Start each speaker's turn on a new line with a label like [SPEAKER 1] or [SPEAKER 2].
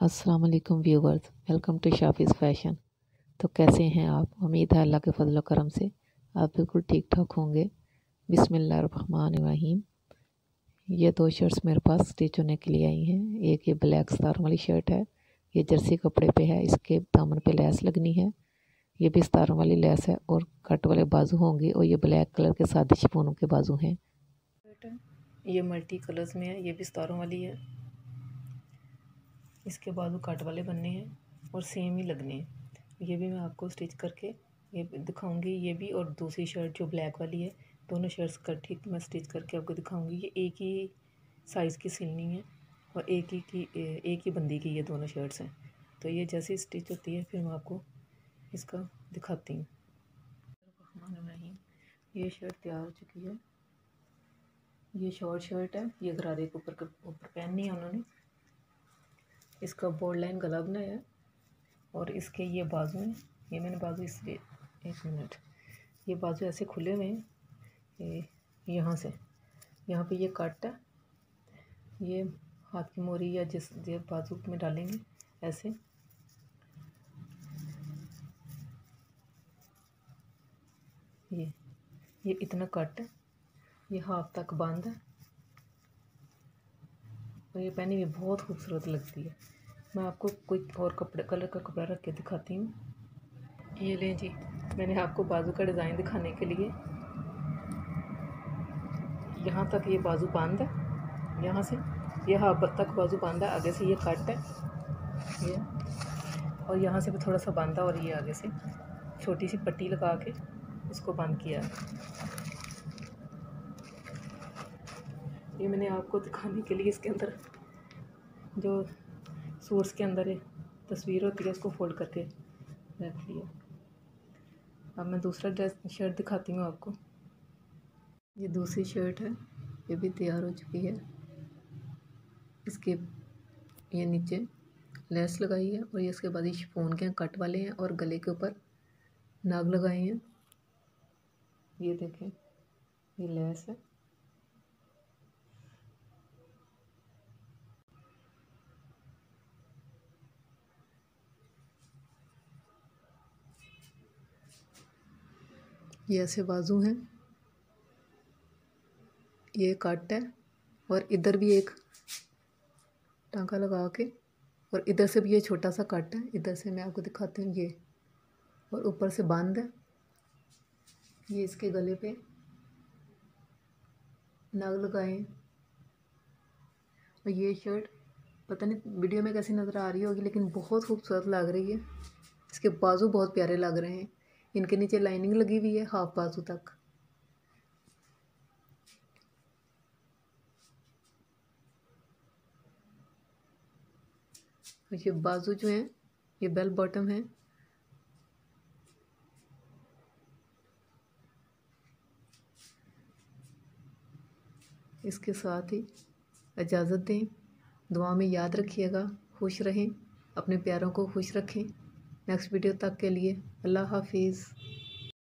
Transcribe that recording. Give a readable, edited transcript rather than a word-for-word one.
[SPEAKER 1] अस्सलाम वालेकुम viewers, welcome to शाफीज़ fashion. तो कैसे हैं आप? उम्मीद है अल्लाह के फजल करम से आप बिल्कुल ठीक ठाक होंगे। बिस्मिल्लाहिर्रहमानिर्रहीम। ये दो शर्ट्स मेरे पास स्टिच होने के लिए आई हैं। एक ये ब्लैक स्टार वाली शर्ट है, ये जर्सी कपड़े पे है, इसके दामन पे लेस लगनी है। ये भी स्टार वाली लेस है और कट वाले बाजू होंगे और ये ब्लैक कलर के सादे शिफोनों के बाजू हैं। ये मल्टी कलर्स में है, ये भी स्टारों वाली है। इसके बाजू कट वाले बनने हैं और सेम ही लगने हैं। ये भी मैं आपको स्टिच करके ये दिखाऊंगी। ये भी और दूसरी शर्ट जो ब्लैक वाली है, दोनों शर्ट्स का ठीक मैं स्टिच करके आपको दिखाऊंगी। ये एक ही साइज़ की सिलनी है और एक ही बंदी की ये दोनों शर्ट्स हैं। तो ये जैसे स्टिच होती है फिर मैं आपको इसका दिखाती हूँ। ये शर्ट तैयार हो चुकी है। ये शॉर्ट शर्ट है, ये गरारे के ऊपर पहननी है उन्होंने। इसका बॉर्डर लाइन गला बनाया है और इसके ये बाजू हैं। ये मैंने बाजू इसलिए, एक मिनट, ये बाजू ऐसे खुले हुए हैं। ये यहाँ से यहाँ पे ये कट है। ये हाथ की मोरी या जिस बाजू में डालेंगे ऐसे। ये इतना कट है, ये हाथ तक बंद है और ये पहनी हुई बहुत खूबसूरत लगती है। मैं आपको कोई और कलर का कपड़ा रख के दिखाती हूँ। ये लें जी, मैंने आपको बाजू का डिज़ाइन दिखाने के लिए यहाँ तक ये बाजू बंद है, यहाँ से ये हाथ तक बाजू बंद है, आगे से ये कट है ये, और यहाँ से भी थोड़ा सा बंद है और ये आगे से छोटी सी पट्टी लगा के इसको बंद किया है। ये मैंने आपको दिखाने के लिए इसके अंदर जो सूट्स के अंदर तस्वीर होती है उसको फोल्ड करके रख लिया। अब मैं दूसरा शर्ट दिखाती हूँ आपको। ये दूसरी शर्ट है, ये भी तैयार हो चुकी है। इसके ये नीचे लेस लगाई है और ये इसके बाद ये शिफॉन के कट वाले हैं और गले के ऊपर नाग लगाए हैं। ये देखें, ये लेस है। ये ऐसे बाजू हैं, ये कट है और इधर भी एक टांका लगा के और इधर से भी ये छोटा सा कट है। इधर से मैं आपको दिखाती हूँ ये, और ऊपर से बंद है। ये इसके गले पे नाग लगाए हैं। और ये शर्ट पता नहीं वीडियो में कैसी नज़र आ रही होगी, लेकिन बहुत खूबसूरत लग रही है। इसके बाजू बहुत प्यारे लग रहे हैं। इनके नीचे लाइनिंग लगी हुई है हाफ बाजू तक। और ये बाजू जो है ये बेल बॉटम है। इसके साथ ही इजाज़त दें, दुआ में याद रखिएगा, खुश रहें, अपने प्यारों को खुश रखें। नेक्स्ट वीडियो तक के लिए अल्लाह हाफिज़।